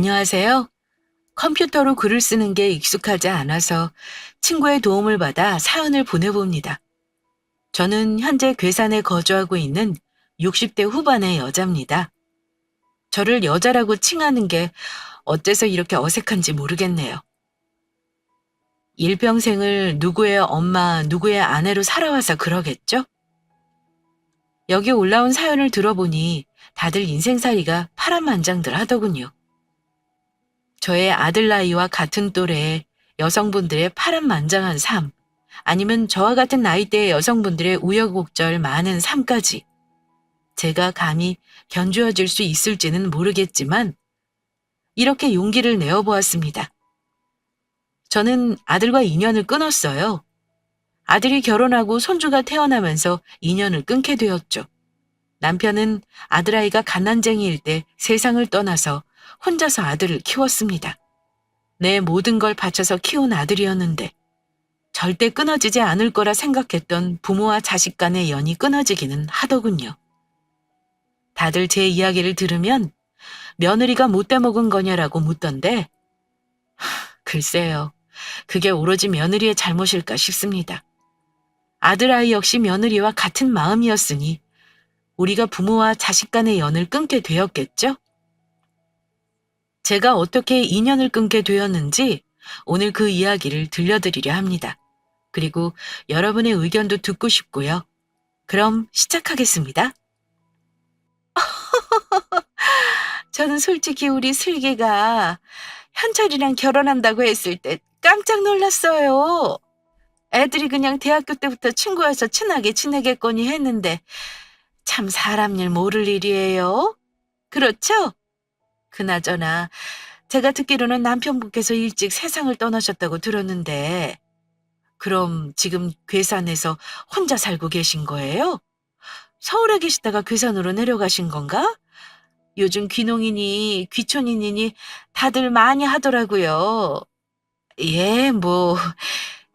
안녕하세요. 컴퓨터로 글을 쓰는 게 익숙하지 않아서 친구의 도움을 받아 사연을 보내봅니다. 저는 현재 괴산에 거주하고 있는 60대 후반의 여자입니다. 저를 여자라고 칭하는 게 어째서 이렇게 어색한지 모르겠네요. 일평생을 누구의 엄마, 누구의 아내로 살아와서 그러겠죠? 여기 올라온 사연을 들어보니 다들 인생살이가 파란만장들 하더군요. 저의 아들 나이와 같은 또래의 여성분들의 파란만장한 삶, 아니면 저와 같은 나이대의 여성분들의 우여곡절 많은 삶까지 제가 감히 견주어 줄 수 있을지는 모르겠지만 이렇게 용기를 내어보았습니다. 저는 아들과 인연을 끊었어요. 아들이 결혼하고 손주가 태어나면서 인연을 끊게 되었죠. 남편은 아들아이가 갓난쟁이일 때 세상을 떠나서 혼자서 아들을 키웠습니다. 내 모든 걸 바쳐서 키운 아들이었는데 절대 끊어지지 않을 거라 생각했던 부모와 자식 간의 연이 끊어지기는 하더군요. 다들 제 이야기를 들으면 며느리가 못돼 먹은 거냐라고 묻던데 글쎄요. 그게 오로지 며느리의 잘못일까 싶습니다. 아들아이 역시 며느리와 같은 마음이었으니 우리가 부모와 자식 간의 연을 끊게 되었겠죠? 제가 어떻게 인연을 끊게 되었는지 오늘 그 이야기를 들려드리려 합니다. 그리고 여러분의 의견도 듣고 싶고요. 그럼 시작하겠습니다. 저는 솔직히 우리 슬기가 현철이랑 결혼한다고 했을 때 깜짝 놀랐어요. 애들이 그냥 대학교 때부터 친구여서 친하게 지내겠거니 했는데 참 사람 일 모를 일이에요. 그렇죠? 그나저나 제가 듣기로는 남편분께서 일찍 세상을 떠나셨다고 들었는데 그럼 지금 괴산에서 혼자 살고 계신 거예요? 서울에 계시다가 괴산으로 내려가신 건가? 요즘 귀농이니 귀촌이니 다들 많이 하더라고요. 예, 뭐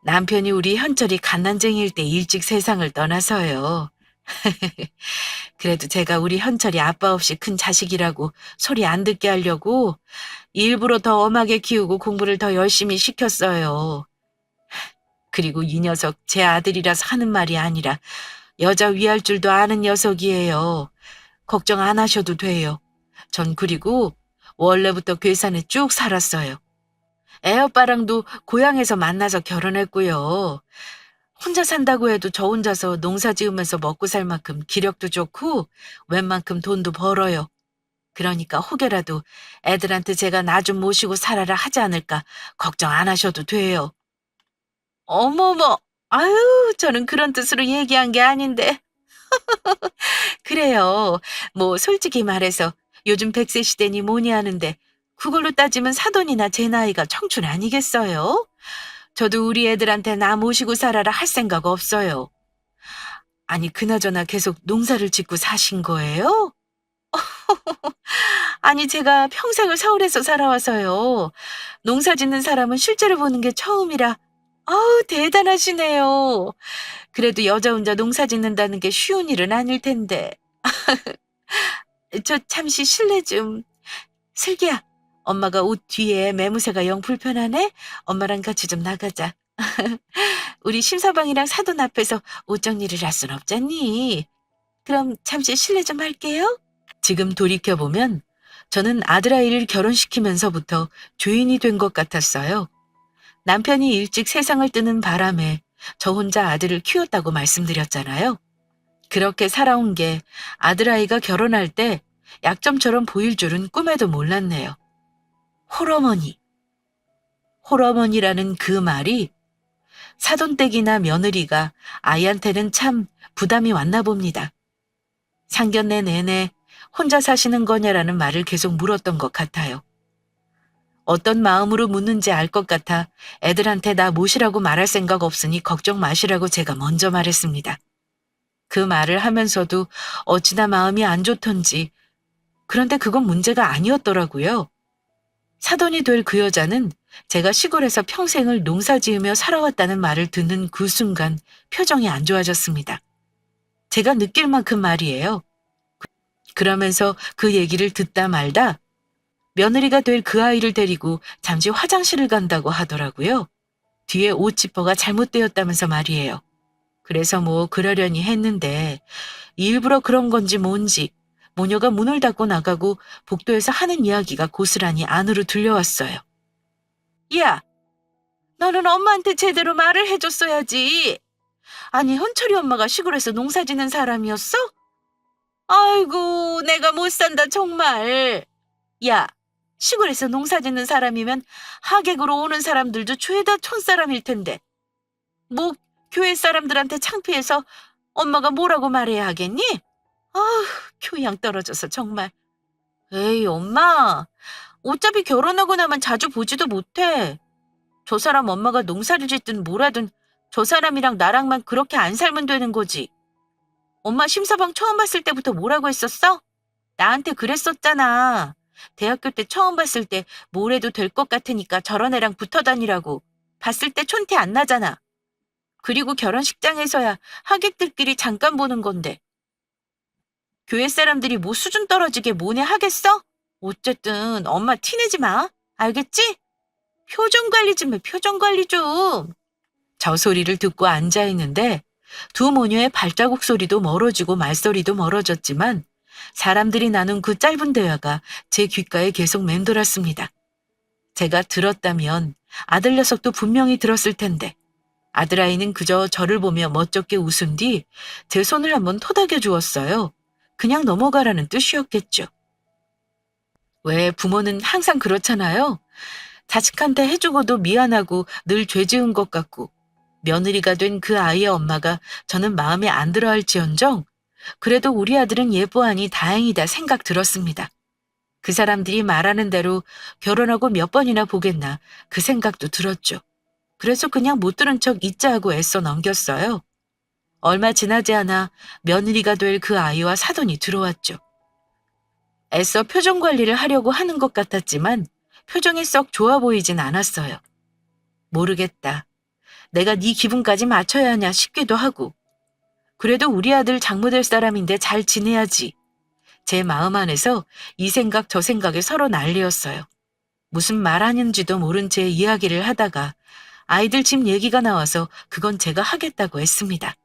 남편이 우리 현철이 갓난쟁이일 때 일찍 세상을 떠나서요. 그래도 제가 우리 현철이 아빠 없이 큰 자식이라고 소리 안 듣게 하려고 일부러 더 엄하게 키우고 공부를 더 열심히 시켰어요. 그리고 이 녀석 제 아들이라서 하는 말이 아니라 여자 위할 줄도 아는 녀석이에요. 걱정 안 하셔도 돼요. 전 그리고 원래부터 괴산에 쭉 살았어요. 애오빠랑도 고향에서 만나서 결혼했고요. 혼자 산다고 해도 저 혼자서 농사 지으면서 먹고 살 만큼 기력도 좋고 웬만큼 돈도 벌어요. 그러니까 혹여라도 애들한테 제가 나 좀 모시고 살아라 하지 않을까 걱정 안 하셔도 돼요. 어머머, 아유, 저는 그런 뜻으로 얘기한 게 아닌데. 그래요. 뭐 솔직히 말해서 요즘 100세 시대니 뭐니 하는데 그걸로 따지면 사돈이나 제 나이가 청춘 아니겠어요? 저도 우리 애들한테 나 모시고 살아라 할 생각 없어요. 아니, 그나저나 계속 농사를 짓고 사신 거예요? 아니, 제가 평생을 서울에서 살아와서요. 농사 짓는 사람은 실제로 보는 게 처음이라, 아우, 대단하시네요. 그래도 여자 혼자 농사 짓는다는 게 쉬운 일은 아닐 텐데. 저 잠시 실례 좀. 슬기야, 엄마가 옷 뒤에 매무새가 영 불편하네? 엄마랑 같이 좀 나가자. 우리 심서방이랑 사돈 앞에서 옷 정리를 할 순 없잖니. 그럼 잠시 실례 좀 할게요. 지금 돌이켜보면 저는 아들아이를 결혼시키면서부터 죄인이 된 것 같았어요. 남편이 일찍 세상을 뜨는 바람에 저 혼자 아들을 키웠다고 말씀드렸잖아요. 그렇게 살아온 게 아들아이가 결혼할 때 약점처럼 보일 줄은 꿈에도 몰랐네요. 홀어머니. 홀어머니라는 그 말이 사돈댁이나 며느리가 아이한테는 참 부담이 왔나 봅니다. 상견례 내내 혼자 사시는 거냐라는 말을 계속 물었던 것 같아요. 어떤 마음으로 묻는지 알 것 같아 애들한테 나 모시라고 말할 생각 없으니 걱정 마시라고 제가 먼저 말했습니다. 그 말을 하면서도 어찌나 마음이 안 좋던지 그런데 그건 문제가 아니었더라고요. 사돈이 될 그 여자는 제가 시골에서 평생을 농사 지으며 살아왔다는 말을 듣는 그 순간 표정이 안 좋아졌습니다. 제가 느낄 만큼 말이에요. 그러면서 그 얘기를 듣다 말다 며느리가 될 그 아이를 데리고 잠시 화장실을 간다고 하더라고요. 뒤에 옷 지퍼가 잘못되었다면서 말이에요. 그래서 뭐 그러려니 했는데 일부러 그런 건지 뭔지 모녀가 문을 닫고 나가고 복도에서 하는 이야기가 고스란히 안으로 들려왔어요. 야, 너는 엄마한테 제대로 말을 해줬어야지. 아니, 현철이 엄마가 시골에서 농사 짓는 사람이었어? 아이고, 내가 못 산다, 정말. 야, 시골에서 농사 짓는 사람이면 하객으로 오는 사람들도 죄다 촌사람일 텐데. 뭐, 교회 사람들한테 창피해서 엄마가 뭐라고 말해야 하겠니? 아휴, 교양 떨어져서 정말. 에이, 엄마. 어차피 결혼하고 나면 자주 보지도 못해. 저 사람 엄마가 농사를 짓든 뭐라든 저 사람이랑 나랑만 그렇게 안 살면 되는 거지. 엄마 심서방 처음 봤을 때부터 뭐라고 했었어? 나한테 그랬었잖아. 대학교 때 처음 봤을 때 뭘 해도 될 것 같으니까 저런 애랑 붙어 다니라고. 봤을 때 촌티 안 나잖아. 그리고 결혼식장에서야 하객들끼리 잠깐 보는 건데. 교회 사람들이 뭐 수준 떨어지게 뭐네 하겠어? 어쨌든 엄마 티내지 마. 알겠지? 표정 관리 좀 해, 표정 관리 좀. 저 소리를 듣고 앉아있는데 두 모녀의 발자국 소리도 멀어지고 말소리도 멀어졌지만 사람들이 나눈 그 짧은 대화가 제 귓가에 계속 맴돌았습니다. 제가 들었다면 아들 녀석도 분명히 들었을 텐데 아들아이는 그저 저를 보며 멋쩍게 웃은 뒤 제 손을 한번 토닥여 주었어요. 그냥 넘어가라는 뜻이었겠죠. 왜 부모는 항상 그렇잖아요. 자식한테 해주고도 미안하고 늘 죄 지은 것 같고 며느리가 된 그 아이의 엄마가 저는 마음에 안 들어 할지언정 그래도 우리 아들은 예뻐하니 다행이다 생각 들었습니다. 그 사람들이 말하는 대로 결혼하고 몇 번이나 보겠나 그 생각도 들었죠. 그래서 그냥 못 들은 척 잊자 하고 애써 넘겼어요. 얼마 지나지 않아 며느리가 될 그 아이와 사돈이 들어왔죠. 애써 표정 관리를 하려고 하는 것 같았지만 표정이 썩 좋아 보이진 않았어요. 모르겠다. 내가 네 기분까지 맞춰야 하냐 싶기도 하고. 그래도 우리 아들 장모 될 사람인데 잘 지내야지. 제 마음 안에서 이 생각 저 생각에 서로 난리였어요. 무슨 말하는지도 모른 채 이야기를 하다가 아이들 집 얘기가 나와서 그건 제가 하겠다고 했습니다.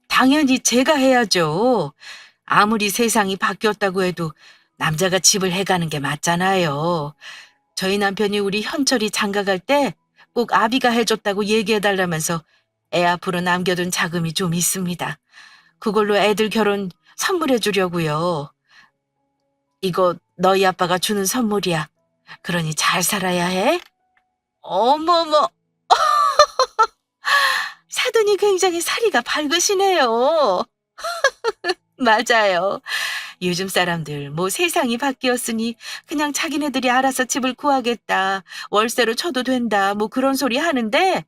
당연히 제가 해야죠. 아무리 세상이 바뀌었다고 해도 남자가 집을 해가는 게 맞잖아요. 저희 남편이 우리 현철이 장가갈 때 꼭 아비가 해줬다고 얘기해달라면서 애 앞으로 남겨둔 자금이 좀 있습니다. 그걸로 애들 결혼 선물해 주려고요. 이거 너희 아빠가 주는 선물이야. 그러니 잘 살아야 해. 어머머, 사돈이 굉장히 사리가 밝으시네요. 맞아요. 요즘 사람들 뭐 세상이 바뀌었으니 그냥 자기네들이 알아서 집을 구하겠다. 월세로 쳐도 된다. 뭐 그런 소리 하는데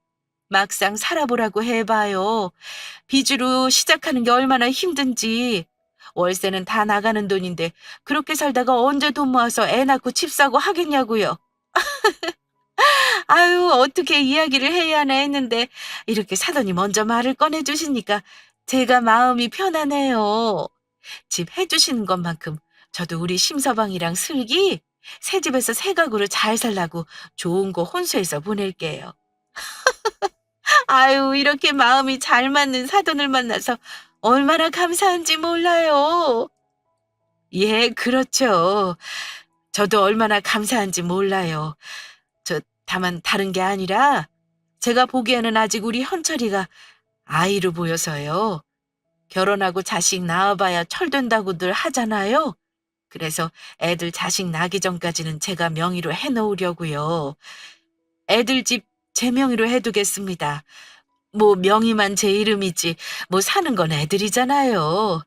막상 살아보라고 해봐요. 빚으로 시작하는 게 얼마나 힘든지. 월세는 다 나가는 돈인데 그렇게 살다가 언제 돈 모아서 애 낳고 집 사고 하겠냐고요. 아유, 어떻게 이야기를 해야 하나 했는데 이렇게 사돈이 먼저 말을 꺼내주시니까 제가 마음이 편하네요. 집 해주시는 것만큼 저도 우리 심서방이랑 슬기 새 집에서 새 가구로 잘 살라고 좋은 거 혼수해서 보낼게요. 아유, 이렇게 마음이 잘 맞는 사돈을 만나서 얼마나 감사한지 몰라요. 예, 그렇죠. 저도 얼마나 감사한지 몰라요. 다만 다른 게 아니라 제가 보기에는 아직 우리 현철이가 아이로 보여서요. 결혼하고 자식 낳아봐야 철된다고들 하잖아요. 그래서 애들 자식 낳기 전까지는 제가 명의로 해놓으려고요. 애들 집 제 명의로 해두겠습니다. 뭐 명의만 제 이름이지 뭐 사는 건 애들이잖아요.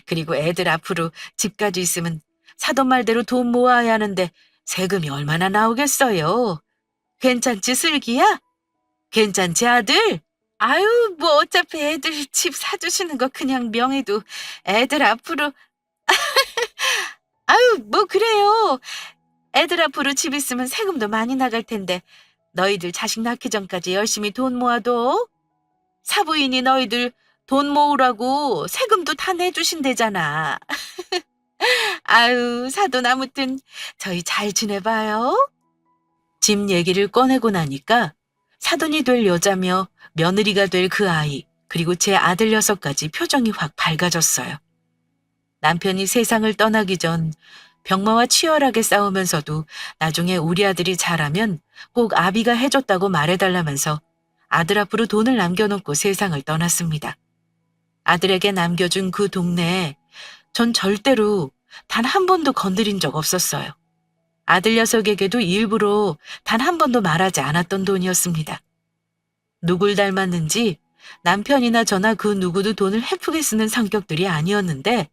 그리고 애들 앞으로 집까지 있으면 사돈 말대로 돈 모아야 하는데 세금이 얼마나 나오겠어요. 괜찮지 슬기야? 괜찮지 아들? 아유, 뭐 어차피 애들 집 사주시는 거 그냥 명의도 애들 앞으로. 아유, 뭐 그래요. 애들 앞으로 집 있으면 세금도 많이 나갈 텐데 너희들 자식 낳기 전까지 열심히 돈 모아둬. 사부인이 너희들 돈 모으라고 세금도 다 내주신대잖아. 아유, 사돈 아무튼 저희 잘 지내봐요. 집 얘기를 꺼내고 나니까 사돈이 될 여자며 며느리가 될 그 아이, 그리고 제 아들 녀석까지 표정이 확 밝아졌어요. 남편이 세상을 떠나기 전 병마와 치열하게 싸우면서도 나중에 우리 아들이 자라면 꼭 아비가 해줬다고 말해달라면서 아들 앞으로 돈을 남겨놓고 세상을 떠났습니다. 아들에게 남겨준 그 동네에 전 절대로 단 한 번도 건드린 적 없었어요. 아들 녀석에게도 일부러 단 한 번도 말하지 않았던 돈이었습니다. 누굴 닮았는지 남편이나 저나 그 누구도 돈을 헤프게 쓰는 성격들이 아니었는데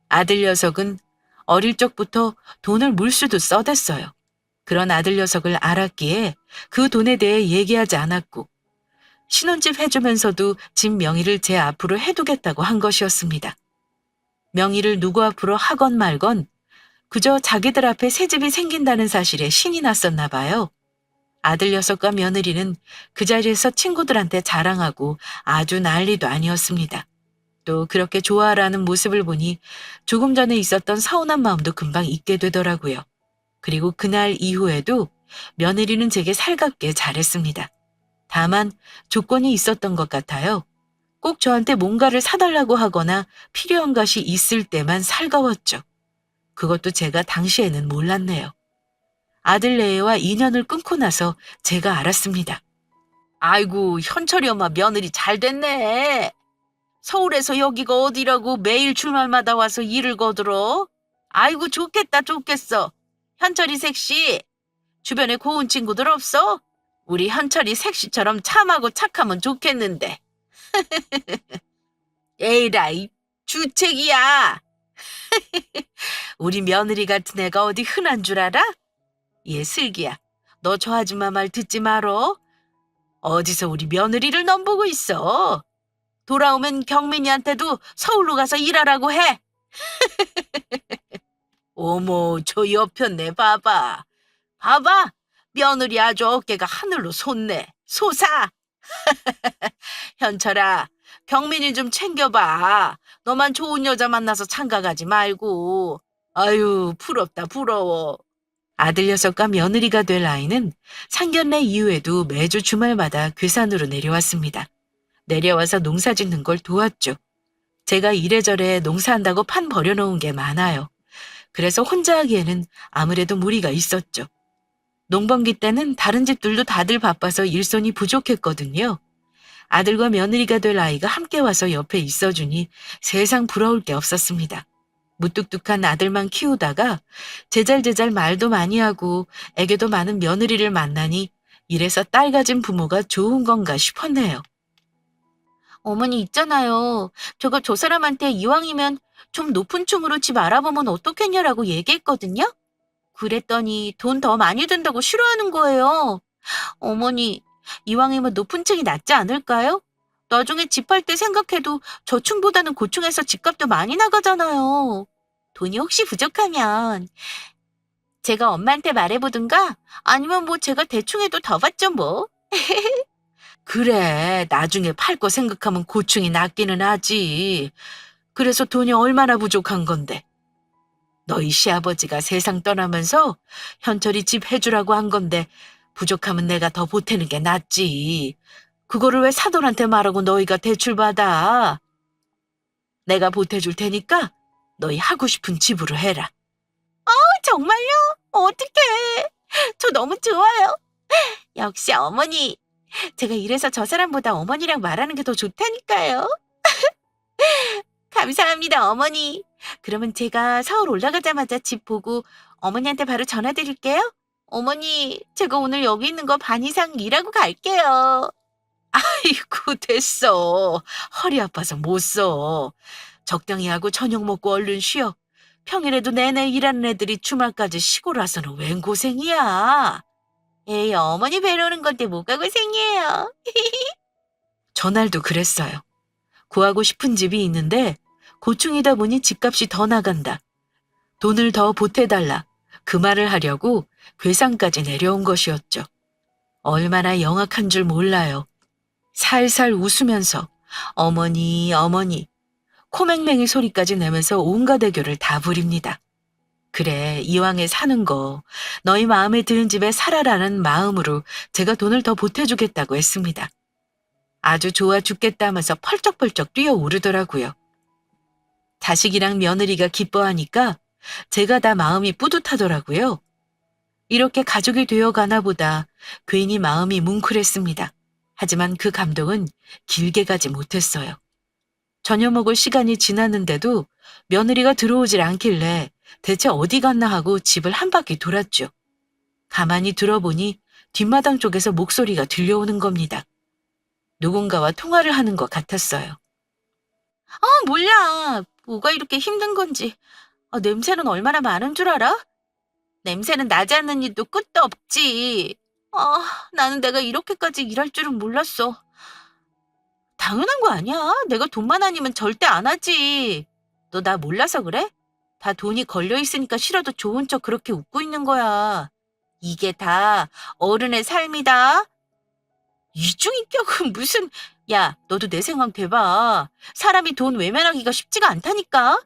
아들 녀석은 어릴 적부터 돈을 물수도 써댔어요. 그런 아들 녀석을 알았기에 그 돈에 대해 얘기하지 않았고 신혼집 해주면서도 집 명의를 제 앞으로 해두겠다고 한 것이었습니다. 명의를 누구 앞으로 하건 말건 그저 자기들 앞에 새 집이 생긴다는 사실에 신이 났었나 봐요. 아들 녀석과 며느리는 그 자리에서 친구들한테 자랑하고 아주 난리도 아니었습니다. 또 그렇게 좋아하라는 모습을 보니 조금 전에 있었던 서운한 마음도 금방 잊게 되더라고요. 그리고 그날 이후에도 며느리는 제게 살갑게 잘했습니다. 다만 조건이 있었던 것 같아요. 꼭 저한테 뭔가를 사달라고 하거나 필요한 것이 있을 때만 살가웠죠. 그것도 제가 당시에는 몰랐네요. 아들 레이와 인연을 끊고 나서 제가 알았습니다. 아이고, 현철이 엄마 며느리 잘 됐네. 서울에서 여기가 어디라고 매일 주말마다 와서 일을 거들어? 아이고, 좋겠다, 좋겠어. 현철이 색시, 주변에 고운 친구들 없어? 우리 현철이 색시처럼 참하고 착하면 좋겠는데. 에이라이, 주책이야. 우리 며느리 같은 애가 어디 흔한 줄 알아? 얘 슬기야, 너 저 아줌마 말 듣지 말어. 어디서 우리 며느리를 넘보고 있어. 돌아오면 경민이한테도 서울로 가서 일하라고 해. 어머, 저 옆편네 봐봐. 봐봐, 며느리 아주 어깨가 하늘로 솟네. 솟아. 현철아, 경민이 좀 챙겨봐. 너만 좋은 여자 만나서 장가가지 말고. 아유, 부럽다, 부러워. 아들 녀석과 며느리가 될 아이는 상견례 이후에도 매주 주말마다 괴산으로 내려왔습니다. 내려와서 농사 짓는 걸 도왔죠. 제가 이래저래 농사한다고 판 버려놓은 게 많아요. 그래서 혼자 하기에는 아무래도 무리가 있었죠. 농번기 때는 다른 집들도 다들 바빠서 일손이 부족했거든요. 아들과 며느리가 될 아이가 함께 와서 옆에 있어주니 세상 부러울 게 없었습니다. 무뚝뚝한 아들만 키우다가 제잘제잘 말도 많이 하고 애교도 많은 며느리를 만나니 이래서 딸 가진 부모가 좋은 건가 싶었네요. 어머니 있잖아요. 저거 저 사람한테 이왕이면 좀 높은 층으로 집 알아보면 어떻겠냐라고 얘기했거든요. 그랬더니 돈 더 많이 든다고 싫어하는 거예요. 어머니, 이왕이면 높은 층이 낫지 않을까요? 나중에 집 할 때 생각해도 저층보다는 고층에서 집값도 많이 나가잖아요. 돈이 혹시 부족하면 제가 엄마한테 말해보든가 아니면 뭐 제가 대충 해도 더 받죠 뭐. 그래, 나중에 팔 거 생각하면 고충이 낫기는 하지. 그래서 돈이 얼마나 부족한 건데. 너희 시아버지가 세상 떠나면서 현철이 집 해주라고 한 건데 부족하면 내가 더 보태는 게 낫지. 그거를 왜 사돈한테 말하고 너희가 대출받아. 내가 보태줄 테니까 너희 하고 싶은 집으로 해라. 정말요? 어떡해. 저 너무 좋아요. 역시 어머니. 제가 이래서 저 사람보다 어머니랑 말하는 게 더 좋다니까요. 감사합니다, 어머니. 그러면 제가 서울 올라가자마자 집 보고 어머니한테 바로 전화 드릴게요. 어머니, 제가 오늘 여기 있는 거 반 이상 일하고 갈게요. 아이고, 됐어. 허리 아파서 못 써. 적당히 하고 저녁 먹고 얼른 쉬어. 평일에도 내내 일하는 애들이 주말까지 시골 와서는 웬 고생이야. 에이, 어머니 뵈러오는 건데 뭐가 고생이에요. 전날도 그랬어요. 구하고 싶은 집이 있는데 고충이다 보니 집값이 더 나간다. 돈을 더 보태달라. 그 말을 하려고 괴산까지 내려온 것이었죠. 얼마나 영악한 줄 몰라요. 살살 웃으면서 어머니, 어머니, 코맹맹이 소리까지 내면서 온갖 애교를 다 부립니다. 그래, 이왕에 사는 거 너희 마음에 드는 집에 살아라는 마음으로 제가 돈을 더 보태주겠다고 했습니다. 아주 좋아 죽겠다 하면서 펄쩍펄쩍 뛰어오르더라고요. 자식이랑 며느리가 기뻐하니까 제가 다 마음이 뿌듯하더라고요. 이렇게 가족이 되어 가나 보다 괜히 마음이 뭉클했습니다. 하지만 그 감동은 길게 가지 못했어요. 저녁 먹을 시간이 지났는데도 며느리가 들어오질 않길래 대체 어디 갔나 하고 집을 한 바퀴 돌았죠. 가만히 들어보니 뒷마당 쪽에서 목소리가 들려오는 겁니다. 누군가와 통화를 하는 것 같았어요. 몰라. 뭐가 이렇게 힘든 건지. 냄새는 얼마나 많은 줄 알아? 냄새는 나지 않는 일도 끝도 없지. 나는 내가 이렇게까지 일할 줄은 몰랐어. 당연한 거 아니야. 내가 돈만 아니면 절대 안 하지. 너 나 몰라서 그래? 다 돈이 걸려 있으니까 싫어도 좋은 척 그렇게 웃고 있는 거야. 이게 다 어른의 삶이다. 이중인격은 무슨... 야, 너도 내 상황 돼봐. 사람이 돈 외면하기가 쉽지가 않다니까.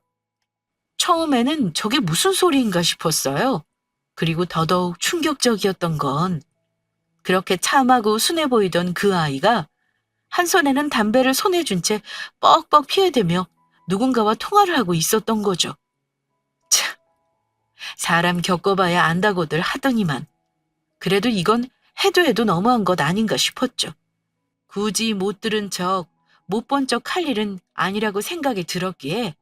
처음에는 저게 무슨 소리인가 싶었어요. 그리고 더더욱 충격적이었던 건 그렇게 참하고 순해 보이던 그 아이가 한 손에는 담배를 손에 쥔 채 뻑뻑 피해대며 누군가와 통화를 하고 있었던 거죠. 참, 사람 겪어봐야 안다고들 하더니만 그래도 이건 해도 해도 너무한 것 아닌가 싶었죠. 굳이 못 들은 척, 못 본 척 할 일은 아니라고 생각이 들었기에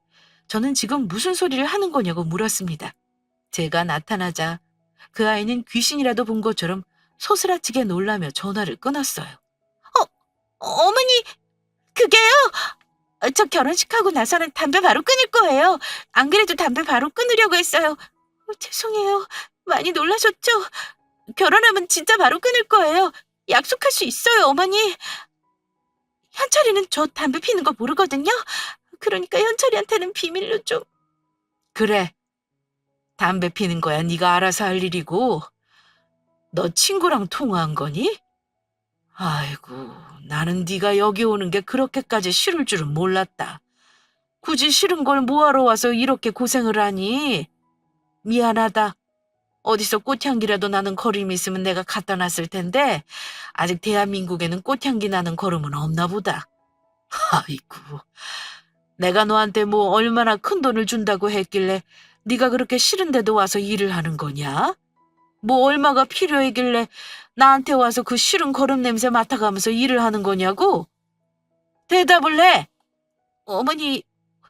저는 지금 무슨 소리를 하는 거냐고 물었습니다. 제가 나타나자 그 아이는 귀신이라도 본 것처럼 소스라치게 놀라며 전화를 끊었어요. 어머니, 그게요? 저 결혼식하고 나서는 담배 바로 끊을 거예요. 안 그래도 담배 바로 끊으려고 했어요. 죄송해요. 많이 놀라셨죠? 결혼하면 진짜 바로 끊을 거예요. 약속할 수 있어요, 어머니. 현철이는 저 담배 피는 거 모르거든요. 그러니까 현철이한테는 비밀로 좀... 그래. 담배 피는 거야 네가 알아서 할 일이고. 너 친구랑 통화한 거니? 아이고, 나는 네가 여기 오는 게 그렇게까지 싫을 줄은 몰랐다. 굳이 싫은 걸 뭐하러 와서 이렇게 고생을 하니? 미안하다. 어디서 꽃향기라도 나는 거름이 있으면 내가 갖다 놨을 텐데 아직 대한민국에는 꽃향기 나는 거름은 없나 보다. 아이고, 내가 너한테 뭐 얼마나 큰 돈을 준다고 했길래 네가 그렇게 싫은데도 와서 일을 하는 거냐? 뭐 얼마가 필요했길래 나한테 와서 그 싫은 거름 냄새 맡아가면서 일을 하는 거냐고? 대답을 해! 어머니,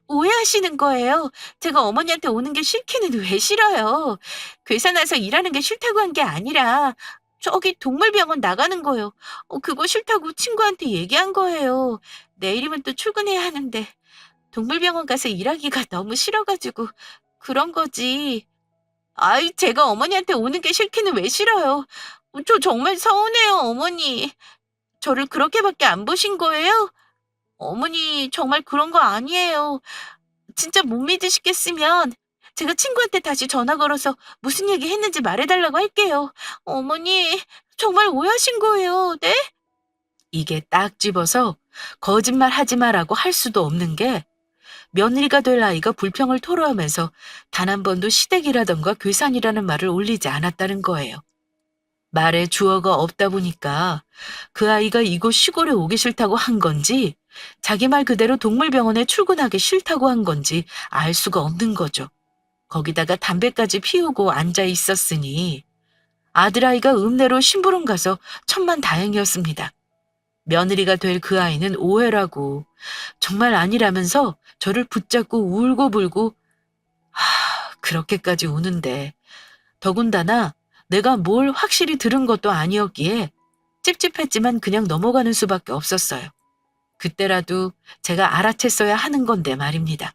오해하시는 거예요. 제가 어머니한테 오는 게 싫기는 왜 싫어요. 괴산해서 일하는 게 싫다고 한 게 아니라 저기 동물병원 나가는 거요. 그거 싫다고 친구한테 얘기한 거예요. 내일이면 또 출근해야 하는데 동물병원 가서 일하기가 너무 싫어가지고 그런 거지. 아이, 제가 어머니한테 오는 게 싫기는 왜 싫어요. 저 정말 서운해요, 어머니. 저를 그렇게밖에 안 보신 거예요? 어머니, 정말 그런 거 아니에요. 진짜 못 믿으시겠으면 제가 친구한테 다시 전화 걸어서 무슨 얘기 했는지 말해달라고 할게요. 어머니, 정말 오해하신 거예요, 네? 이게 딱 집어서 거짓말 하지 마라고 할 수도 없는 게 며느리가 될 아이가 불평을 토로하면서 단 한 번도 시댁이라던가 괴산이라는 말을 올리지 않았다는 거예요. 말에 주어가 없다 보니까 그 아이가 이곳 시골에 오기 싫다고 한 건지 자기 말 그대로 동물병원에 출근하기 싫다고 한 건지 알 수가 없는 거죠. 거기다가 담배까지 피우고 앉아 있었으니 아들아이가 읍내로 심부름 가서 천만다행이었습니다. 며느리가 될 그 아이는 오해라고 정말 아니라면서 저를 붙잡고 울고불고 그렇게까지 우는데 더군다나 내가 뭘 확실히 들은 것도 아니었기에 찝찝했지만 그냥 넘어가는 수밖에 없었어요. 그때라도 제가 알아챘어야 하는 건데 말입니다.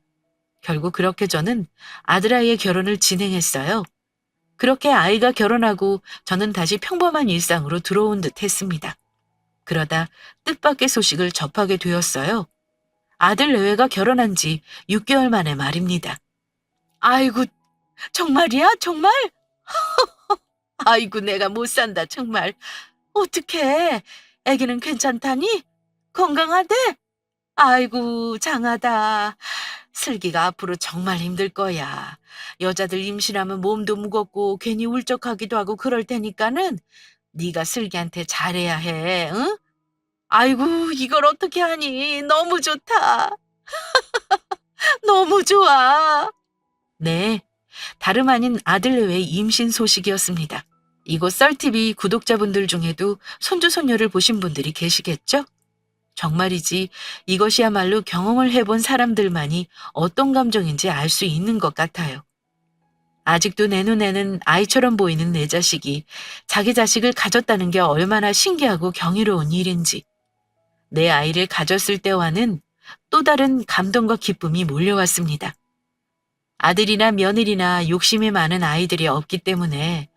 결국 그렇게 저는 아들아이의 결혼을 진행했어요. 그렇게 아이가 결혼하고 저는 다시 평범한 일상으로 들어온 듯 했습니다. 그러다 뜻밖의 소식을 접하게 되었어요. 아들 내외가 결혼한 지 6개월 만에 말입니다. 아이고, 정말이야? 정말? 아이고, 내가 못 산다, 정말. 어떡해? 애기는 괜찮다니? 건강하대? 아이고, 장하다. 슬기가 앞으로 정말 힘들 거야. 여자들 임신하면 몸도 무겁고 괜히 울적하기도 하고 그럴 테니까는 네가 슬기한테 잘해야 해. 응? 아이고, 이걸 어떻게 하니? 너무 좋다. 너무 좋아. 네, 다름 아닌 아들내외 임신 소식이었습니다. 이곳 썰TV 구독자분들 중에도 손주 손녀를 보신 분들이 계시겠죠? 정말이지 이것이야말로 경험을 해본 사람들만이 어떤 감정인지 알 수 있는 것 같아요. 아직도 내 눈에는 아이처럼 보이는 내 자식이 자기 자식을 가졌다는 게 얼마나 신기하고 경이로운 일인지, 내 아이를 가졌을 때와는 또 다른 감동과 기쁨이 몰려왔습니다. 아들이나 며느리나 욕심이 많은 아이들이 없기 때문에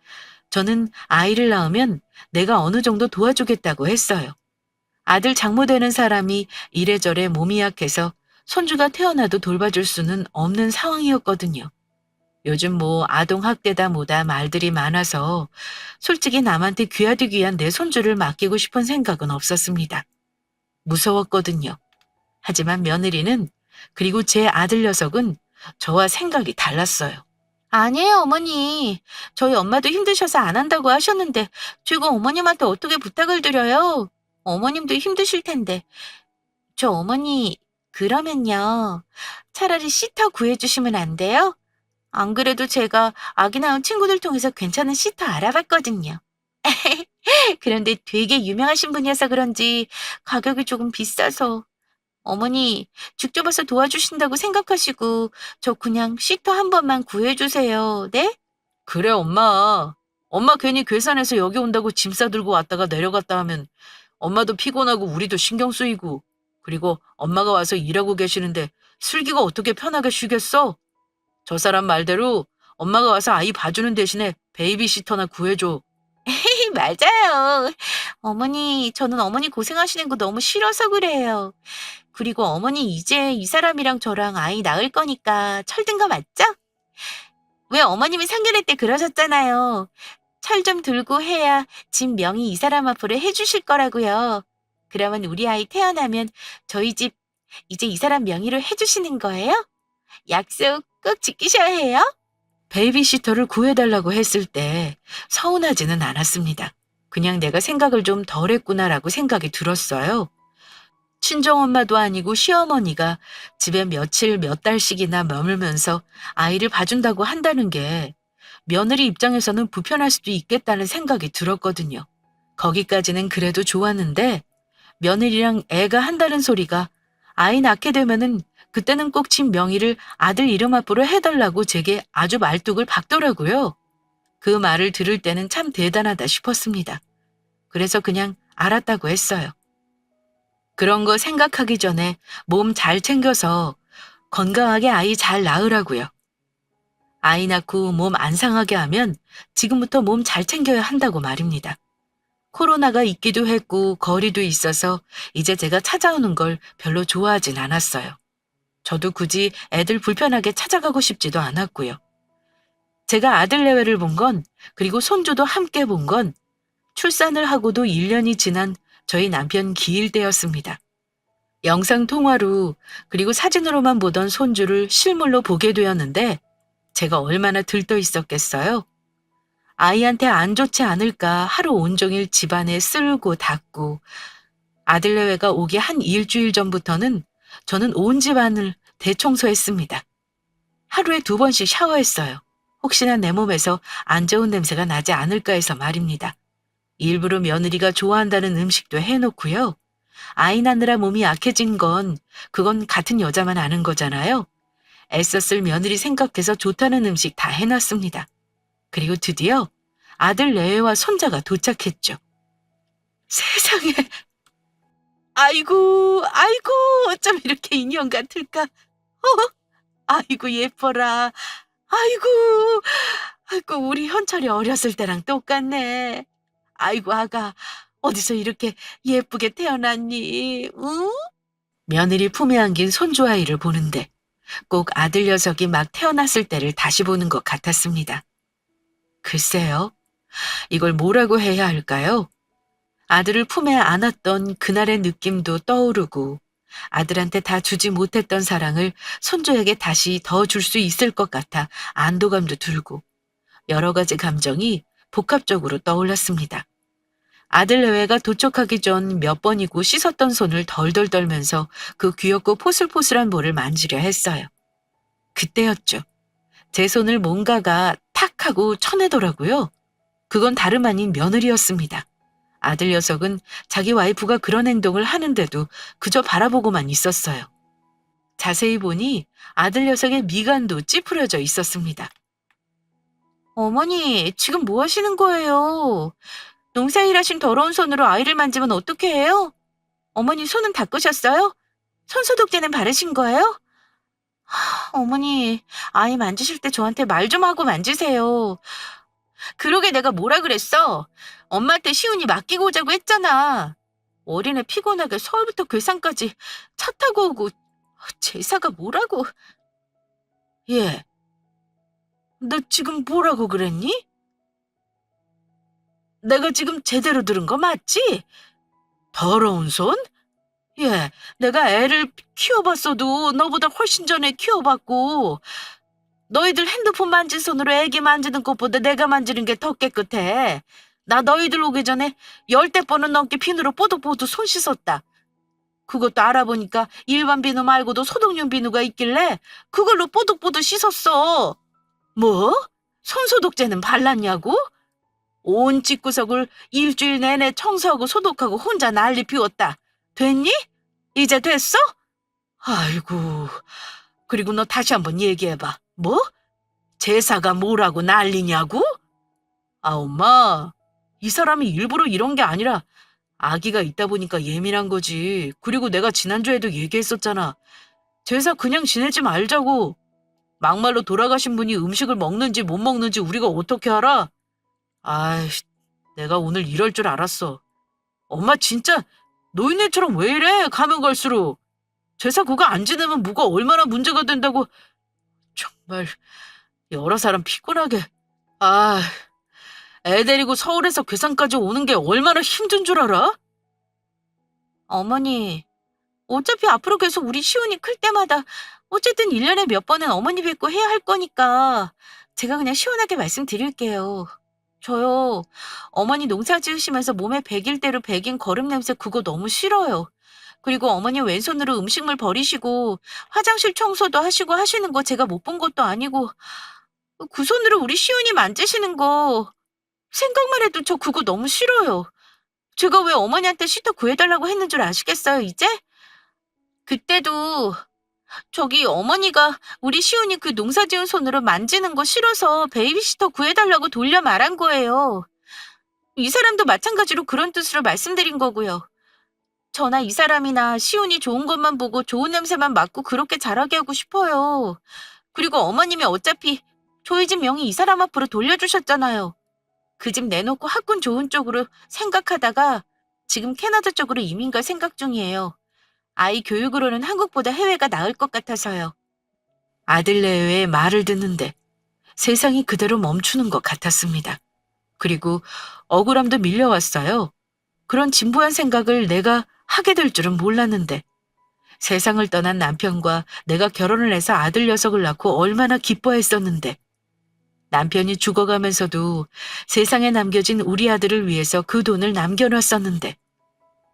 저는 아이를 낳으면 내가 어느 정도 도와주겠다고 했어요. 아들 장모 되는 사람이 이래저래 몸이 약해서 손주가 태어나도 돌봐줄 수는 없는 상황이었거든요. 요즘 뭐 아동학대다 뭐다 말들이 많아서 솔직히 남한테 귀하디 귀한 내 손주를 맡기고 싶은 생각은 없었습니다. 무서웠거든요. 하지만 며느리는, 그리고 제 아들 녀석은 저와 생각이 달랐어요. 아니에요, 어머니. 저희 엄마도 힘드셔서 안 한다고 하셨는데 제가 어머님한테 어떻게 부탁을 드려요? 어머님도 힘드실 텐데. 저 어머니, 그러면요. 차라리 시터 구해주시면 안 돼요? 안 그래도 제가 아기 낳은 친구들 통해서 괜찮은 시터 알아봤거든요. 그런데 되게 유명하신 분이어서 그런지 가격이 조금 비싸서. 어머니, 직접 와서 도와주신다고 생각하시고 저 그냥 시터 한 번만 구해주세요. 네? 그래, 엄마. 엄마 괜히 괴산해서 여기 온다고 짐 싸들고 왔다가 내려갔다 하면 엄마도 피곤하고 우리도 신경 쓰이고, 그리고 엄마가 와서 일하고 계시는데 슬기가 어떻게 편하게 쉬겠어? 저 사람 말대로 엄마가 와서 아이 봐주는 대신에 베이비시터나 구해줘. 맞아요. 어머니, 저는 어머니 고생하시는 거 너무 싫어서 그래요. 그리고 어머니 이제 이 사람이랑 저랑 아이 낳을 거니까 철든 거 맞죠? 왜 어머님이 상견례 때 그러셨잖아요. 철 좀 들고 해야 집 명의 이 사람 앞으로 해주실 거라고요. 그러면 우리 아이 태어나면 저희 집 이제 이 사람 명의로 해주시는 거예요? 약속 꼭 지키셔야 해요. 베이비시터를 구해달라고 했을 때 서운하지는 않았습니다. 그냥 내가 생각을 좀 덜 했구나라고 생각이 들었어요. 친정엄마도 아니고 시어머니가 집에 며칠 몇 달씩이나 머물면서 아이를 봐준다고 한다는 게 며느리 입장에서는 불편할 수도 있겠다는 생각이 들었거든요. 거기까지는 그래도 좋았는데 며느리랑 애가 한다는 소리가 아이 낳게 되면은 그때는 꼭 집 명의를 아들 이름 앞으로 해달라고 제게 아주 말뚝을 박더라고요. 그 말을 들을 때는 참 대단하다 싶었습니다. 그래서 그냥 알았다고 했어요. 그런 거 생각하기 전에 몸 잘 챙겨서 건강하게 아이 잘 낳으라고요. 아이 낳고 몸 안 상하게 하면 지금부터 몸 잘 챙겨야 한다고 말입니다. 코로나가 있기도 했고 거리도 있어서 이제 제가 찾아오는 걸 별로 좋아하진 않았어요. 저도 굳이 애들 불편하게 찾아가고 싶지도 않았고요. 제가 아들 내외를 본 건, 그리고 손주도 함께 본 건 출산을 하고도 1년이 지난 저희 남편 기일 때였습니다. 영상 통화로 그리고 사진으로만 보던 손주를 실물로 보게 되었는데 제가 얼마나 들떠 있었겠어요. 아이한테 안 좋지 않을까 하루 온종일 집안에 쓸고 닦고, 아들 내외가 오기 한 일주일 전부터는 저는 온 집안을 대청소했습니다. 하루에 2번씩 샤워했어요. 혹시나 내 몸에서 안 좋은 냄새가 나지 않을까 해서 말입니다. 일부러 며느리가 좋아한다는 음식도 해놓고요. 아이 낳느라 몸이 약해진 건 그건 같은 여자만 아는 거잖아요. 애썼을 며느리 생각해서 좋다는 음식 다 해놨습니다. 그리고 드디어 아들 내외와 손자가 도착했죠. 세상에, 아이고, 아이고, 어쩜 이렇게 인형 같을까? 아이고, 예뻐라. 아이고, 아이고, 우리 현철이 어렸을 때랑 똑같네. 아이고, 아가, 어디서 이렇게 예쁘게 태어났니? 응? 며느리 품에 안긴 손주 아이를 보는데 꼭 아들 녀석이 막 태어났을 때를 다시 보는 것 같았습니다. 글쎄요, 이걸 뭐라고 해야 할까요? 아들을 품에 안았던 그날의 느낌도 떠오르고 아들한테 다 주지 못했던 사랑을 손주에게 다시 더 줄 수 있을 것 같아 안도감도 들고 여러 가지 감정이 복합적으로 떠올랐습니다. 아들 내외가 도착하기 전 몇 번이고 씻었던 손을 덜덜 떨면서 그 귀엽고 포슬포슬한 볼을 만지려 했어요. 그때였죠. 제 손을 뭔가가 탁 하고 쳐내더라고요. 그건 다름 아닌 며느리였습니다. 아들 녀석은 자기 와이프가 그런 행동을 하는데도 그저 바라보고만 있었어요. 자세히 보니 아들 녀석의 미간도 찌푸려져 있었습니다. 어머니, 지금 뭐 하시는 거예요? 농사일하신 더러운 손으로 아이를 만지면 어떻게 해요? 어머니 손은 닦으셨어요? 손소독제는 바르신 거예요? 어머니, 아이 만지실 때 저한테 말 좀 하고 만지세요. 그러게 내가 뭐라 그랬어? 엄마한테 시훈이 맡기고 오자고 했잖아. 어린애 피곤하게 서울부터 괴산까지 차 타고 오고 제사가 뭐라고. 얘, 너 지금 뭐라고 그랬니? 내가 지금 제대로 들은 거 맞지? 더러운 손? 얘, 내가 애를 키워봤어도 너보다 훨씬 전에 키워봤고 너희들 핸드폰 만진 손으로 애기 만지는 것보다 내가 만지는 게 더 깨끗해. 나 너희들 오기 전에 10대 번은 넘게 비누로 뽀득뽀득 손 씻었다. 그것도 알아보니까 일반 비누 말고도 소독용 비누가 있길래 그걸로 뽀득뽀득 씻었어. 뭐? 손소독제는 발랐냐고? 온 집구석을 일주일 내내 청소하고 소독하고 혼자 난리 피웠다. 됐니? 이제 됐어? 아이고, 그리고 너 다시 한번 얘기해봐. 뭐? 제사가 뭐라고 난리냐고? 아, 엄마, 이 사람이 일부러 이런 게 아니라 아기가 있다 보니까 예민한 거지. 그리고 내가 지난주에도 얘기했었잖아. 제사 그냥 지내지 말자고. 막말로 돌아가신 분이 음식을 먹는지 못 먹는지 우리가 어떻게 알아? 아이, 내가 오늘 이럴 줄 알았어. 엄마 진짜 노인네처럼 왜 이래? 가면 갈수록. 제사 그거 안 지내면 뭐가 얼마나 문제가 된다고. 정말 여러 사람 피곤하게. 아, 애 데리고 서울에서 괴산까지 오는 게 얼마나 힘든 줄 알아? 어머니, 어차피 앞으로 계속 우리 시훈이 클 때마다 어쨌든 1년에 몇 번은 어머니 뵙고 해야 할 거니까 제가 그냥 시원하게 말씀드릴게요. 저요, 어머니 농사 지으시면서 몸에 백일 대로 백인 거름 냄새 그거 너무 싫어요. 그리고 어머니 왼손으로 음식물 버리시고 화장실 청소도 하시고 하시는 거 제가 못 본 것도 아니고 그 손으로 우리 시훈이 만지시는 거 생각만 해도 저 그거 너무 싫어요. 제가 왜 어머니한테 시터 구해달라고 했는 줄 아시겠어요, 이제? 그때도 저기 어머니가 우리 시훈이 그 농사 지은 손으로 만지는 거 싫어서 베이비시터 구해달라고 돌려 말한 거예요. 이 사람도 마찬가지로 그런 뜻으로 말씀드린 거고요. 저나 이 사람이나 시훈이 좋은 것만 보고 좋은 냄새만 맡고 그렇게 자라게 하고 싶어요. 그리고 어머님이 어차피 저희 집 명의 이 사람 앞으로 돌려주셨잖아요. 그 집 내놓고 학군 좋은 쪽으로 생각하다가 지금 캐나다 쪽으로 이민 갈 생각 중이에요. 아이 교육으로는 한국보다 해외가 나을 것 같아서요. 아들 내외의 말을 듣는데 세상이 그대로 멈추는 것 같았습니다. 그리고 억울함도 밀려왔어요. 그런 진부한 생각을 내가 하게 될 줄은 몰랐는데 세상을 떠난 남편과 내가 결혼을 해서 아들 녀석을 낳고 얼마나 기뻐했었는데 남편이 죽어가면서도 세상에 남겨진 우리 아들을 위해서 그 돈을 남겨놨었는데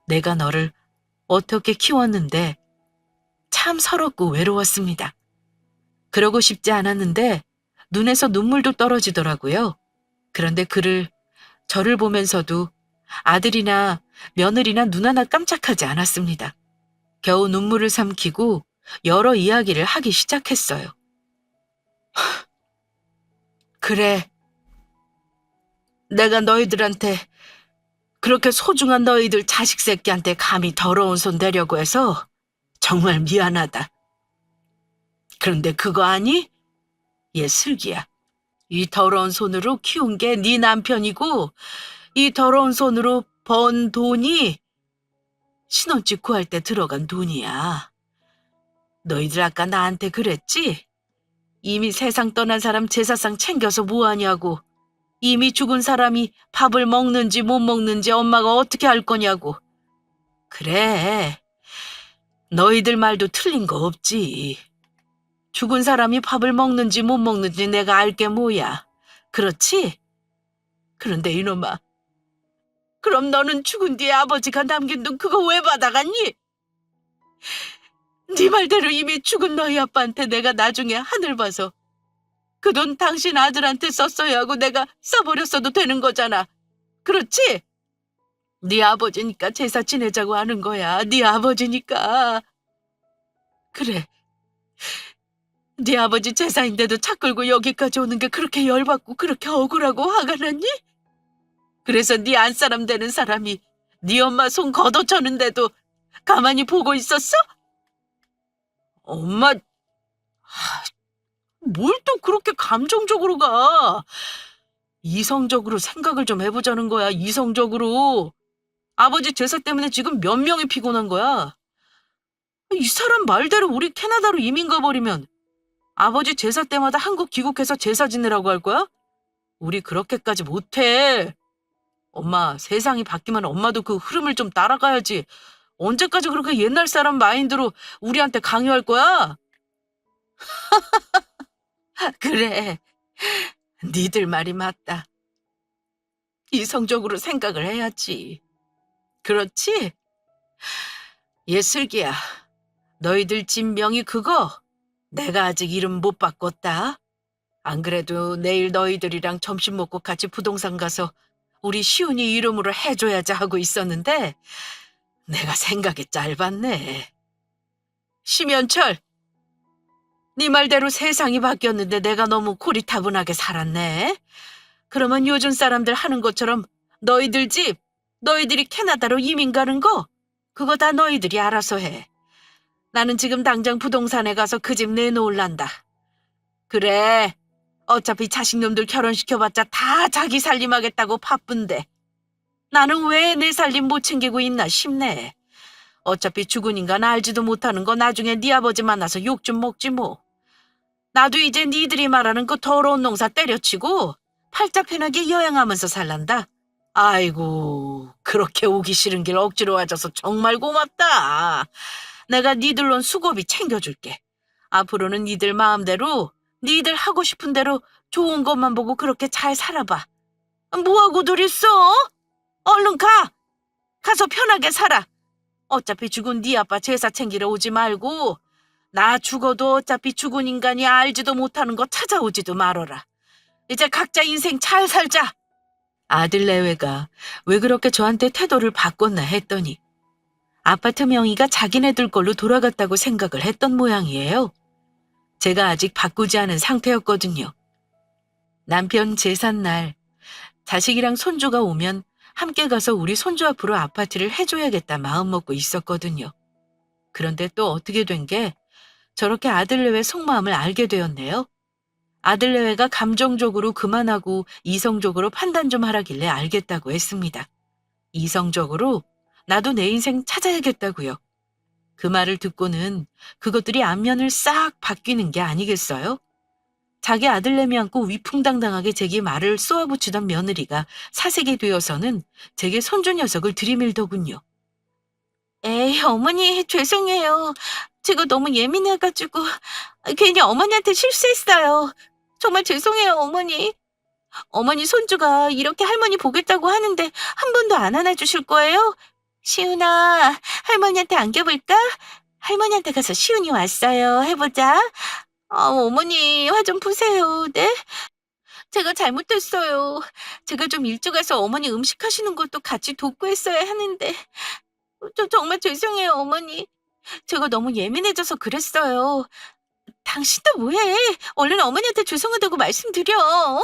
내가 너를 어떻게 키웠는데 참 서럽고 외로웠습니다. 그러고 싶지 않았는데 눈에서 눈물도 떨어지더라고요. 그런데 저를 보면서도 아들이나 며느리나 눈 하나 깜짝하지 않았습니다. 겨우 눈물을 삼키고 여러 이야기를 하기 시작했어요. 그래, 내가 너희들한테 그렇게 소중한 너희들 자식 새끼한테 감히 더러운 손 대려고 해서 정말 미안하다. 그런데 그거 아니? 얘 슬기야. 이 더러운 손으로 키운 게 네 남편이고 이 더러운 손으로 번 돈이 신혼집 구할 때 들어간 돈이야. 너희들 아까 나한테 그랬지? 이미 세상 떠난 사람 제사상 챙겨서 뭐하냐고. 이미 죽은 사람이 밥을 먹는지 못 먹는지 엄마가 어떻게 알 거냐고. 그래. 너희들 말도 틀린 거 없지. 죽은 사람이 밥을 먹는지 못 먹는지 내가 알게 뭐야. 그렇지? 그런데 이놈아, 그럼 너는 죽은 뒤에 아버지가 남긴 돈 그거 왜 받아갔니? 네 말대로 이미 죽은 너희 아빠한테 내가 나중에 하늘 봐서 그 돈 당신 아들한테 썼어야 하고 내가 써버렸어도 되는 거잖아. 그렇지? 네 아버지니까 제사 지내자고 하는 거야. 네 아버지니까. 그래, 네 아버지 제사인데도 차 끌고 여기까지 오는 게 그렇게 열받고 그렇게 억울하고 화가 났니? 그래서 네 안사람 되는 사람이 네 엄마 손 걷어차는데도 가만히 보고 있었어? 엄마, 뭘 또 그렇게 감정적으로 가? 이성적으로 생각을 좀 해보자는 거야, 이성적으로. 아버지 제사 때문에 지금 몇 명이 피곤한 거야? 이 사람 말대로 우리 캐나다로 이민 가버리면 아버지 제사 때마다 한국 귀국해서 제사 지내라고 할 거야? 우리 그렇게까지 못해. 엄마, 세상이 바뀌면 엄마도 그 흐름을 좀 따라가야지. 언제까지 그렇게 옛날 사람 마인드로 우리한테 강요할 거야? 그래, 니들 말이 맞다. 이성적으로 생각을 해야지. 그렇지? 예슬기야, 너희들 집 명이 그거 내가 아직 이름 못 바꿨다. 안 그래도 내일 너희들이랑 점심 먹고 같이 부동산 가서 우리 시훈이 이름으로 해줘야지 하고 있었는데 내가 생각이 짧았네. 심연철, 네 말대로 세상이 바뀌었는데 내가 너무 고리타분하게 살았네. 그러면 요즘 사람들 하는 것처럼 너희들 집, 너희들이 캐나다로 이민 가는 거 그거 다 너희들이 알아서 해. 나는 지금 당장 부동산에 가서 그 집 내놓을란다. 그래, 어차피 자식놈들 결혼시켜봤자 다 자기 살림하겠다고 바쁜데 나는 왜 내 살림 못 챙기고 있나 싶네. 어차피 죽은 인간 알지도 못하는 거 나중에 네 아버지 만나서 욕 좀 먹지 뭐. 나도 이제 니들이 말하는 그 더러운 농사 때려치고 팔자 편하게 여행하면서 살란다. 아이고, 그렇게 오기 싫은 길 억지로 와줘서 정말 고맙다. 내가 니들론 수고비 챙겨줄게. 앞으로는 니들 마음대로 니들 하고 싶은 대로 좋은 것만 보고 그렇게 잘 살아봐. 뭐하고들 있어? 얼른 가! 가서 편하게 살아. 어차피 죽은 네 아빠 제사 챙기러 오지 말고 나 죽어도 어차피 죽은 인간이 알지도 못하는 거 찾아오지도 말어라. 이제 각자 인생 잘 살자. 아들 내외가 왜 그렇게 저한테 태도를 바꿨나 했더니 아파트 명의가 자기네들 걸로 돌아갔다고 생각을 했던 모양이에요. 제가 아직 바꾸지 않은 상태였거든요. 남편 제삿날 자식이랑 손주가 오면 함께 가서 우리 손주 앞으로 아파트를 해줘야겠다 마음먹고 있었거든요. 그런데 또 어떻게 된 게 저렇게 아들내외 속마음을 알게 되었네요. 아들내외가 감정적으로 그만하고 이성적으로 판단 좀 하라길래 알겠다고 했습니다. 이성적으로 나도 내 인생 찾아야겠다고요. 그 말을 듣고는 그것들이 안면을 싹 바뀌는 게 아니겠어요? 자기 아들내미 안고 위풍당당하게 제게 말을 쏘아붙이던 며느리가 사색이 되어서는 제게 손주 녀석을 들이밀더군요. 에이, 어머니, 죄송해요. 제가 너무 예민해가지고 괜히 어머니한테 실수했어요. 정말 죄송해요, 어머니. 어머니 손주가 이렇게 할머니 보겠다고 하는데 한 번도 안 안아주실 거예요? 시훈아, 할머니한테 안겨볼까? 할머니한테 가서 시훈이 왔어요. 해보자. 어머니, 화 좀 푸세요. 네? 제가 잘못했어요. 제가 좀 일찍 와서 어머니 음식 하시는 것도 같이 돕고 했어야 하는데. 저 정말 죄송해요, 어머니. 제가 너무 예민해져서 그랬어요. 당신도 뭐해? 얼른 어머니한테 죄송하다고 말씀드려.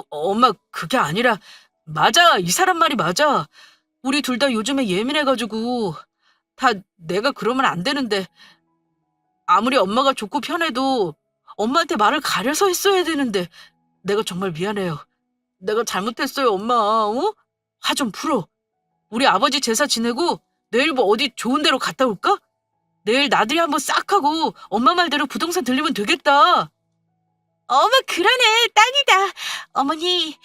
엄마, 그게 아니라, 맞아. 이 사람 말이 맞아. 우리 둘 다 요즘에 예민해가지고, 다 내가 그러면 안 되는데, 아무리 엄마가 좋고 편해도 엄마한테 말을 가려서 했어야 되는데, 내가 정말 미안해요. 내가 잘못했어요, 엄마. 어? 화 좀 풀어. 우리 아버지 제사 지내고 내일 뭐 어디 좋은 데로 갔다 올까? 내일 나들이 한번 싹 하고 엄마 말대로 부동산 들리면 되겠다. 어머, 그러네. 딱이다. 어머니,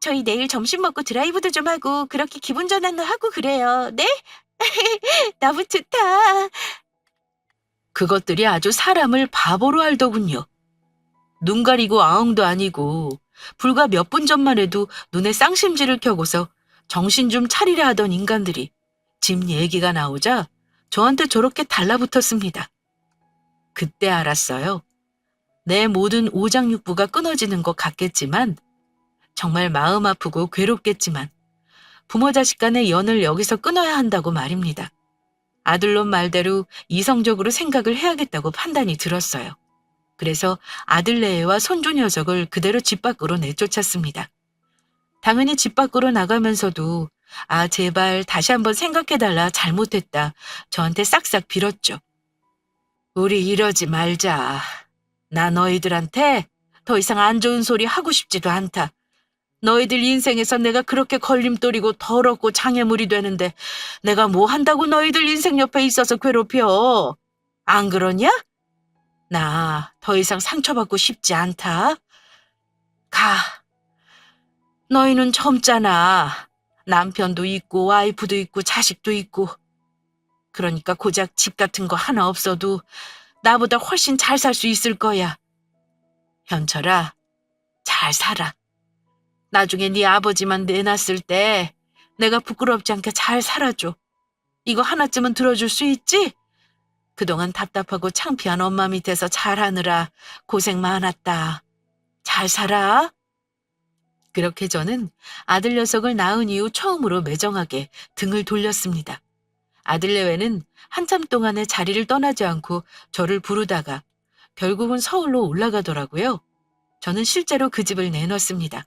저희 내일 점심 먹고 드라이브도 좀 하고 그렇게 기분 전환도 하고 그래요. 네? 너무 좋다. 그것들이 아주 사람을 바보로 알더군요. 눈 가리고 아웅도 아니고 불과 몇 분 전만 해도 눈에 쌍심지를 켜고서 정신 좀 차리려 하던 인간들이 집 얘기가 나오자 저한테 저렇게 달라붙었습니다. 그때 알았어요. 내 모든 오장육부가 끊어지는 것 같겠지만 정말 마음 아프고 괴롭겠지만 부모 자식 간의 연을 여기서 끊어야 한다고 말입니다. 아들놈 말대로 이성적으로 생각을 해야겠다고 판단이 들었어요. 그래서 아들내외와 손주 녀석을 그대로 집 밖으로 내쫓았습니다. 당연히 집 밖으로 나가면서도 아 제발 다시 한번 생각해달라 잘못했다 저한테 싹싹 빌었죠. 우리 이러지 말자. 나 너희들한테 더 이상 안 좋은 소리 하고 싶지도 않다. 너희들 인생에서 내가 그렇게 걸림돌이고 더럽고 장애물이 되는데 내가 뭐 한다고 너희들 인생 옆에 있어서 괴롭혀. 안 그러냐? 나 더 이상 상처받고 싶지 않다. 가. 너희는 젊잖아. 남편도 있고 와이프도 있고 자식도 있고. 그러니까 고작 집 같은 거 하나 없어도 나보다 훨씬 잘 살 수 있을 거야. 현철아, 잘 살아. 나중에 네 아버지만 내놨을 때 내가 부끄럽지 않게 잘 살아줘. 이거 하나쯤은 들어줄 수 있지? 그동안 답답하고 창피한 엄마 밑에서 잘하느라 고생 많았다. 잘 살아. 그렇게 저는 아들 녀석을 낳은 이후 처음으로 매정하게 등을 돌렸습니다. 아들내외는 한참 동안의 자리를 떠나지 않고 저를 부르다가 결국은 서울로 올라가더라고요. 저는 실제로 그 집을 내놓습니다.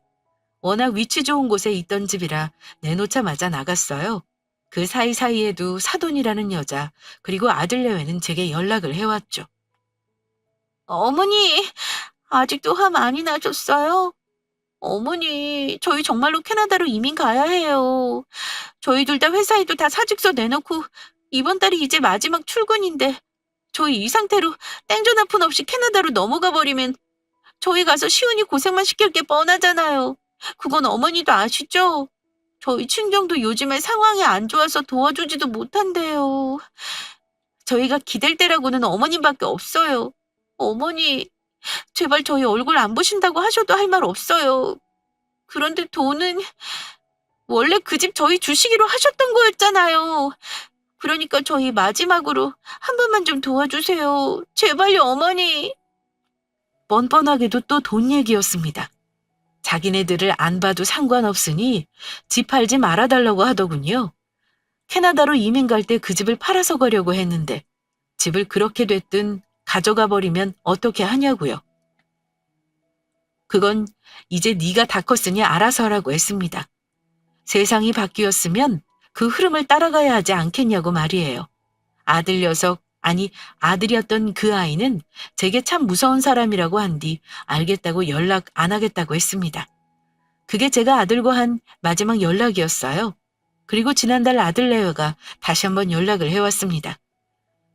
워낙 위치 좋은 곳에 있던 집이라 내놓자마자 나갔어요. 그 사이사이에도 사돈이라는 여자 그리고 아들내외는 제게 연락을 해왔죠. 어머니, 아직도 화 많이 나셨어요? 어머니, 저희 정말로 캐나다로 이민 가야 해요. 저희 둘 다 회사에도 다 사직서 내놓고 이번 달이 이제 마지막 출근인데 저희 이 상태로 땡전 한 푼 없이 캐나다로 넘어가 버리면 저희 가서 시은이 고생만 시킬 게 뻔하잖아요. 그건 어머니도 아시죠? 저희 친정도 요즘에 상황이 안 좋아서 도와주지도 못한대요. 저희가 기댈 때라고는 어머님밖에 없어요. 어머니, 제발 저희 얼굴 안 보신다고 하셔도 할 말 없어요. 그런데 돈은 원래 그 집 저희 주시기로 하셨던 거였잖아요. 그러니까 저희 마지막으로 한 번만 좀 도와주세요. 제발요, 어머니. 뻔뻔하게도 또 돈 얘기였습니다. 자기네들을 안 봐도 상관없으니 집 팔지 말아달라고 하더군요. 캐나다로 이민 갈 때 그 집을 팔아서 가려고 했는데 집을 그렇게 됐든 가져가 버리면 어떻게 하냐고요. 그건 이제 네가 다 컸으니 알아서 하라고 했습니다. 세상이 바뀌었으면 그 흐름을 따라가야 하지 않겠냐고 말이에요. 아들 녀석, 아니 아들이었던 그 아이는 제게 참 무서운 사람이라고 한 뒤 알겠다고 연락 안 하겠다고 했습니다. 그게 제가 아들과 한 마지막 연락이었어요. 그리고 지난달 아들내외가 다시 한번 연락을 해왔습니다.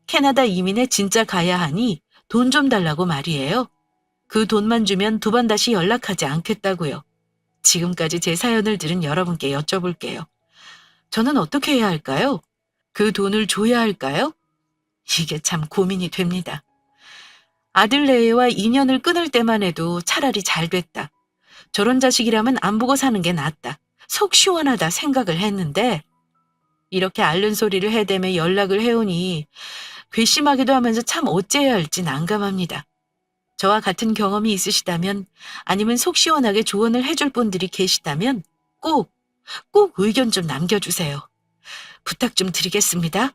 캐나다 이민에 진짜 가야 하니 돈 좀 달라고 말이에요. 그 돈만 주면 두 번 다시 연락하지 않겠다고요. 지금까지 제 사연을 들은 여러분께 여쭤볼게요. 저는 어떻게 해야 할까요? 그 돈을 줘야 할까요? 이게 참 고민이 됩니다. 아들내외와 인연을 끊을 때만 해도 차라리 잘 됐다. 저런 자식이라면 안 보고 사는 게 낫다. 속 시원하다 생각을 했는데 이렇게 앓는 소리를 해대며 연락을 해오니 괘씸하기도 하면서 참 어찌해야 할지 난감합니다. 저와 같은 경험이 있으시다면 아니면 속 시원하게 조언을 해줄 분들이 계시다면 꼭 의견 좀 남겨주세요. 부탁 좀 드리겠습니다.